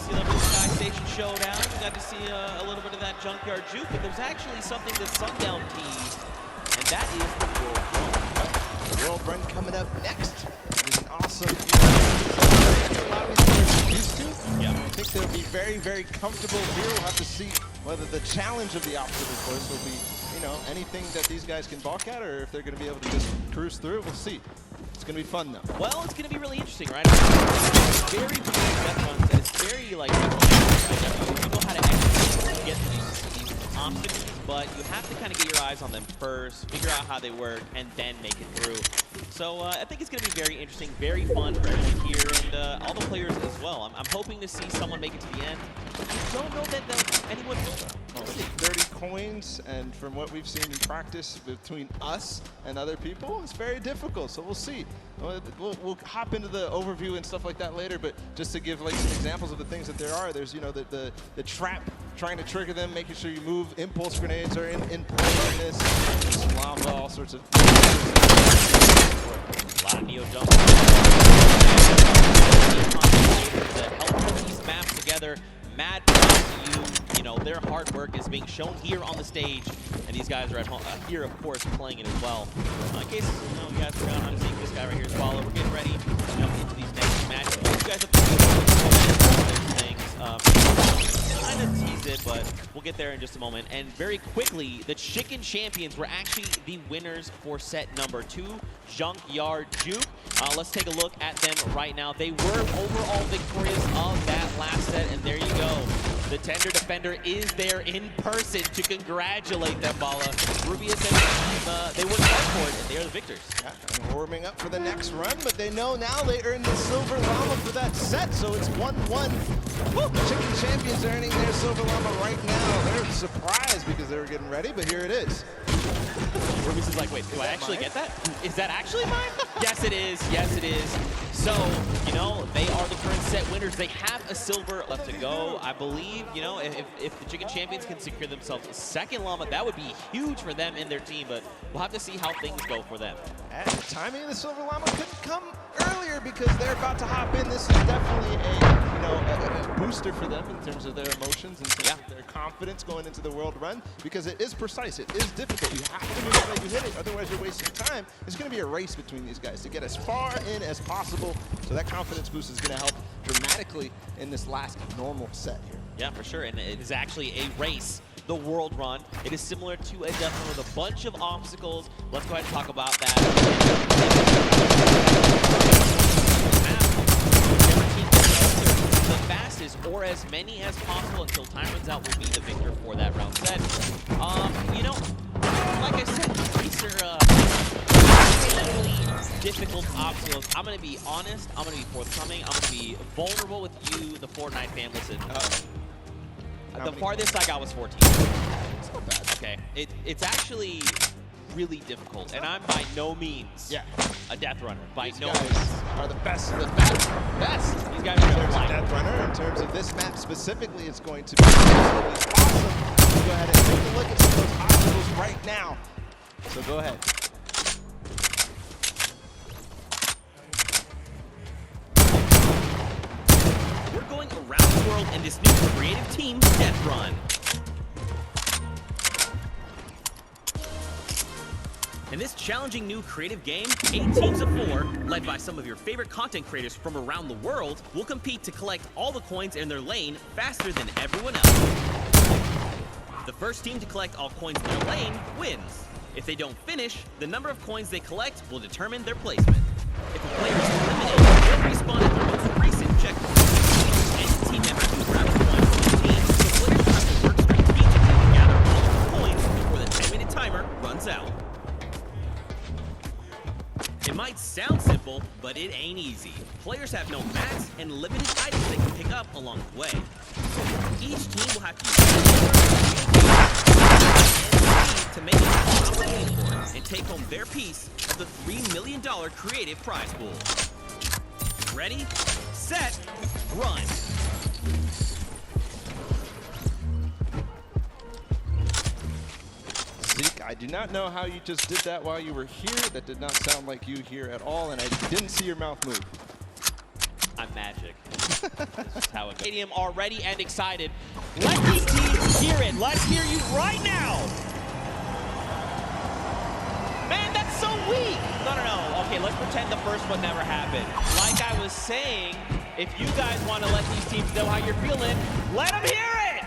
see a little bit of Sky Station Showdown. We got to see a little bit of that Junkyard Juke, but there's actually something that Sundown teased, and that is the World Run. The World Run coming up next. It is an awesome a lot of these players are used to. Yeah. I think they'll be very, very comfortable here. We'll have to see whether the challenge of the obstacle course will be, anything that these guys can balk at, or if they're going to be able to just cruise through. We'll see. It's going to be fun, though. Well, it's going to be really interesting, right? It's very big death runs, and it's very, like, you know how to actually get these obstacles, but you have to kind of get your eyes on them first, figure out how they work, and then make it through. So I think it's going to be very interesting, very fun for everyone here, and all the players as well. I'm hoping to see someone make it to the end. I don't know that anyone will. Well, 30 coins, and from what we've seen in practice between us and other people, it's very difficult, so we'll see. We'll hop into the overview and stuff like that later, but just to give like some examples of the things that there are, there's the trap, trying to trigger them, making sure you move. Impulse grenades are in play in this. Some lava, all sorts of. A lot of neo jumps. To help put these maps together. Mad props to you. Their hard work is being shown here on the stage, and these guys are at home here, of course, playing it as well. In case you guys forgot how to see this guy right here is Follow. We're getting ready into these next matches. You guys have to things. Kind of tease it, but we'll get there in just a moment. And very quickly, the Chicken Champions were actually the winners for set number 2, Junkyard Juke. Let's take a look at them right now. They were overall victorious of that last set, and there you go. The Tender Defender is there in person to congratulate them, Bala. Rubius and they worked hard for it, and they are the victors. Yeah, and warming up for the next run, but they know now they earned the Silver Llama for that set, so it's 1-1. Chicken Champions earning their Silver Llama right now. They're surprised because they were getting ready, but here it is. Rubius is like, wait, do I actually get that? Is that actually mine? Yes, it is. Yes, it is. So, they are the current set winners. They have a silver left to go. I believe, if the Chicken Champions can secure themselves a second llama, that would be huge for them and their team, but we'll have to see how things go for them. And the timing of the Silver Llama couldn't come earlier because they're about to hop in. This is definitely a booster for them in terms of their emotions and their confidence going into the World Run, because it is precise, it is difficult. You have to make sure that you hit it, otherwise you're wasting time. It's going to be a race between these guys to get as far in as possible, so that confidence boost is going to help dramatically in this last normal set here. Yeah, for sure, and it is actually a race. The World Run. It is similar to a death run with a bunch of obstacles. Let's go ahead and talk about that. The fastest, or as many as possible until time runs out, will be the victor for that round set. Like I said, these are difficult obstacles. I'm going to be honest. I'm going to be forthcoming. I'm going to be vulnerable with you, the Fortnite fan. Listen. The farthest I got was 14. It's not bad. Okay, it's actually really difficult, and I'm by no means a death runner. By no means. Are the best of the best. These guys are in terms of death runner. In terms of this map specifically, it's going to be absolutely awesome. Let's go ahead and take a look at some of those obstacles right now. So go ahead. We're going around the world in this new creative team death run. In this challenging new creative game, 8 teams of 4, led by some of your favorite content creators from around the world, will compete to collect all the coins in their lane faster than everyone else. The first team to collect all coins in their lane wins. If they don't finish, the number of coins they collect will determine their placement. If a player is eliminated, they'll respawn at their most recent checkpoint. Any team member can grab a coin from the team, so players have to work strategically to gather all of the coins before the 10-minute timer runs out. It might sound simple, but it ain't easy. Players have no mats and limited items they can pick up along the way. Each team will have to use to make it complicated for it and take home their piece of the $3 million creative prize pool. Ready, set, run. I do not know how you just did that while you were here. That did not sound like you here at all, and I didn't see your mouth move. I'm magic. That's how it goes. Stadium are ready and excited. Let these teams hear it. Let's hear you right now. Man, that's so weak. No. Okay, let's pretend the first one never happened. Like I was saying, if you guys want to let these teams know how you're feeling, let them hear it.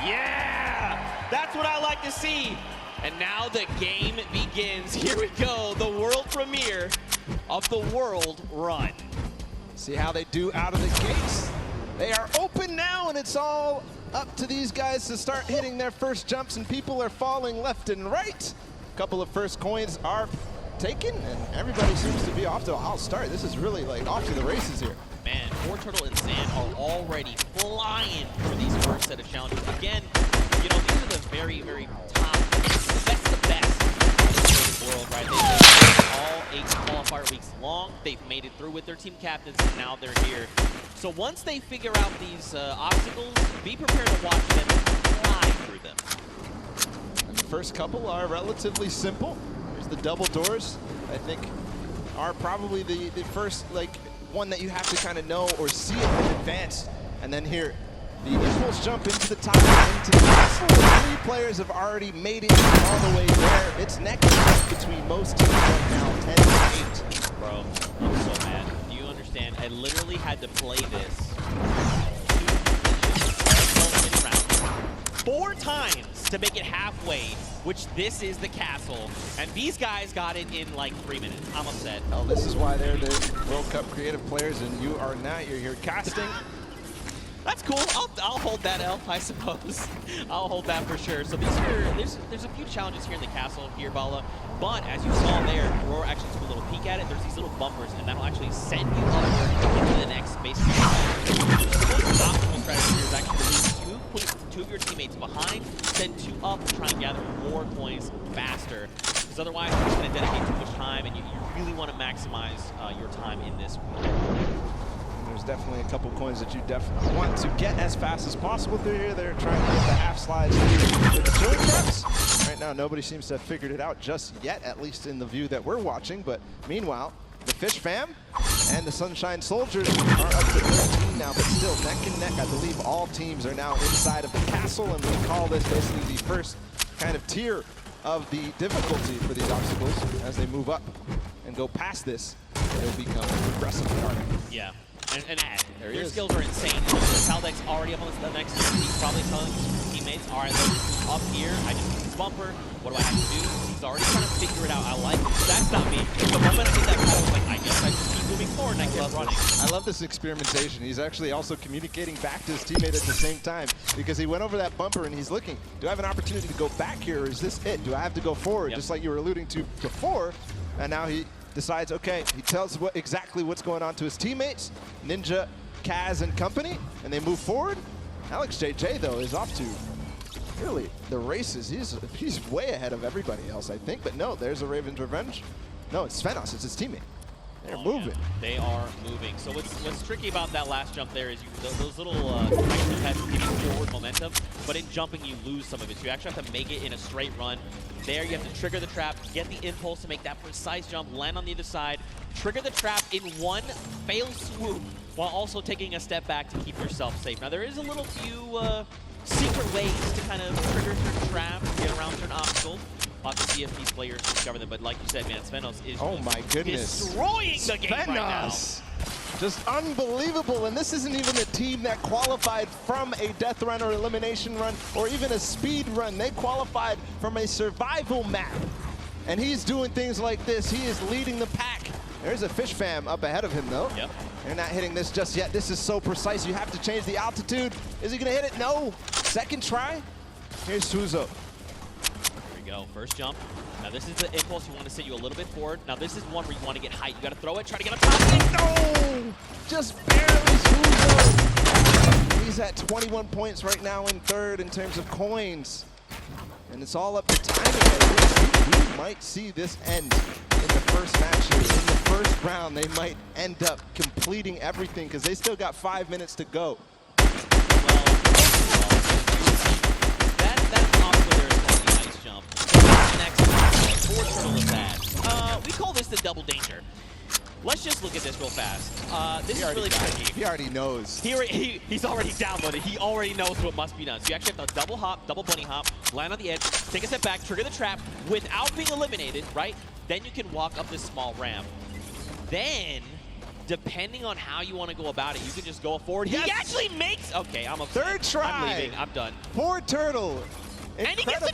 Yeah, that's what I like to see. And now the game begins. Here we go, the world premiere of the World Run. See how they do out of the gates. They are open now, and it's all up to these guys to start hitting their first jumps, and people are falling left and right. A couple of first coins are taken, and everybody seems to be off to a hot start. This is really like off to the races here. Man, Turtle and Sand are already flying for these first set of challenges. Again, you know, these are the very, very top, the best in the world, right? They've been all 8 qualifier weeks long. They've made it through with their team captains, and now they're here. So once they figure out these obstacles, be prepared to watch them fly through them. And the first couple are relatively simple. There's the double doors, I think, are probably the first, like, one that you have to kind of know or see it in advance. And then here, the impulse jump into the top, into the castle. 3 players have already made it all the way there. It's neck and neck between most teams right now, 10-8. Bro, I'm so mad. Do you understand? I literally had to play this 4 times to make it halfway, which this is the castle. And these guys got it in like 3 minutes. I'm upset. Well, this is why they're the World Cup creative players, and you are not. You're here casting. That's cool. I'll hold that L, I suppose. I'll hold that for sure. So these are there's a few challenges here in the castle here, Bala. But as you saw there, Aurora actually took a little peek at it. There's these little bumpers, and that'll actually send you up into the next basically. The most optimal strategy here is actually put 2 of your teammates behind, send 2 up, to try and gather more coins faster. Because otherwise, you're just going to dedicate too much time, and you really want to maximize your time in this. There's definitely a couple coins that you definitely want to get as fast as possible through here. They're trying to get the half slides with the chilling traps. Right now, nobody seems to have figured it out just yet, at least in the view that we're watching. But meanwhile, the Fish Fam and the Sunshine Soldiers are up to 13 now, but still neck and neck. I believe all teams are now inside of the castle, and we call this basically the first kind of tier of the difficulty for these obstacles. As they move up and go past this, they'll become progressively harder. Yeah. And their skills are insane. Taldeck's already up on the next tier. He's probably telling his teammates, all right, look, up here, I just need this bumper. What do I have to do? He's already trying to figure it out. I like it. That's not me. The moment I hit that pedal, I was like, I guess I just keep moving forward, and I kept running. I love this experimentation. He's actually also communicating back to his teammate at the same time, because he went over that bumper and he's looking, do I have an opportunity to go back here, or is this it? Do I have to go forward? Yep. Just like you were alluding to before. And now he decides, okay, he tells exactly what's going on to his teammates, Ninja, Kaz, and company, and they move forward. Alex JJ, though, is off to really the races. He's way ahead of everybody else, I think. But no, there's a Raven's Revenge. No, it's Svenos, it's his teammate. They're moving. Yeah. They are moving. So what's tricky about that last jump there is those little pads give you forward momentum, but in jumping you lose some of it. So you actually have to make it in a straight run. There you have to trigger the trap, get the impulse to make that precise jump, land on the other side, trigger the trap in one fail swoop, while also taking a step back to keep yourself safe. Now there is a little few secret ways to kind of trigger certain traps, get around certain obstacles. We'll have to see if these players discover them, but like you said, man, Svenos is destroying the game right now. Just unbelievable, and this isn't even a team that qualified from a death run or elimination run or even a speed run. They qualified from a survival map, and he's doing things like this. He is leading the pack. There's a Fish Fam up ahead of him, though. Yep. They're not hitting this just yet. This is so precise. You have to change the altitude. Is he going to hit it? No. Second try. Here's Suzo. Here we go. First jump. Now this is the impulse. You want to send you a little bit forward. Now this is one where you want to get height. You got to throw it, try to get on top. No! Just barely Suzo. He's at 21 points right now in third in terms of coins. And it's all up to timing. We might see this end in the first match here. In the first round, they might end up completing everything because they still got 5 minutes to go. Well, that obstacle there is going to be a nice jump. Next, Fortnite is that. We call this the double danger. let's just look at this real fast. This is really tricky. He already knows. He's already downloaded. He already knows what must be done. So you actually have to double hop, double bunny hop, land on the edge, take a step back, trigger the trap without being eliminated, right? Then you can walk up this small ramp. Then, depending on how you want to go about it, you can just go forward. Yes. He actually makes... Okay, I'm upset. Third try. I'm leaving. I'm done. Poor Turtle. And he gets the